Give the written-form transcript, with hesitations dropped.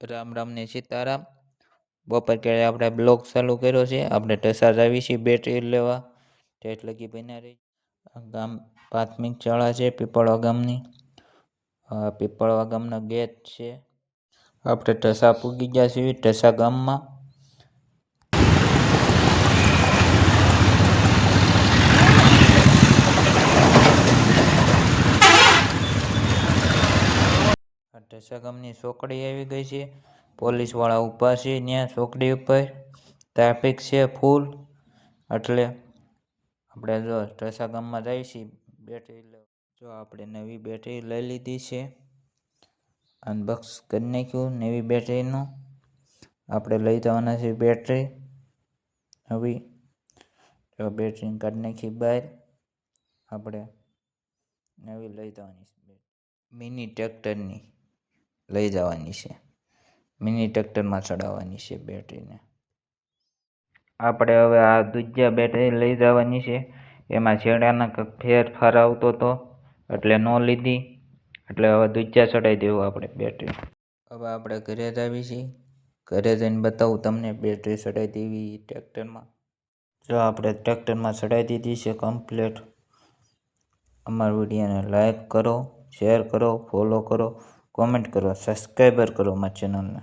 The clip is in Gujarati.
રામ રામ ને સીતારામ. બપોર કેળે આપણે બ્લોગ ચાલુ કર્યો છે. આપણે ઢસા આવી છીએ બેટરી લેવા. ઠેઠ લગી બન્યા રહી. ગામ પ્રાથમિક શાળા છે પીપળવા ગામની. પીપળવા ગામનો ગેટ છે. આપણે ઢસા પૂગી ગયા છીએ ઢસા ગામમાં. ઢસા ગામની ચોકડી આવી ગઈ છે. પોલીસ વાળા ઊભા છે ત્યાં ચોકડી ઉપર. ટ્રાફિક છે ફૂલ. એટલે આપણે જો ઢસા ગામમાં જઈએ છીએ બેટરી લેવા. જો આપણે નવી બેટરી લઈ લીધી છે. અનબોક્સ કરી નાખ્યું નવી બેટરીનું. આપણે લઈ જવાના છે બેટરી નવી. જો બેટરી કાઢી નાખી બહાર. આપણે નવી લઈ જવાની છે. મિની ટ્રેક્ટરની લઈ જવાની છે. મિની ટ્રેક્ટરમાં ચડાવવાની છે બેટરીને. આપણે હવે આ દૂધિયા બેટરી લઈ જવાની છે. એમાં છેડાના કંઈક ફેરફાર આવતો હતો એટલે ન લીધી. એટલે હવે દૂધિયા ચડાવી દેવું આપણે બેટરી. હવે આપણે ઘરે જ આવી છીએ. ઘરે જઈને બતાવું તમને બેટરી ચડાવી દેવી ટ્રેક્ટરમાં. જો આપણે ટ્રેક્ટરમાં ચડાવી દીધી છે કમ્પ્લીટ. અમારા વિડીયોને લાઈક કરો, શેર કરો, ફોલો કરો, કોમેન્ટ કરો, સબસ્ક્રાઈબર કરો અમારી ચેનલને.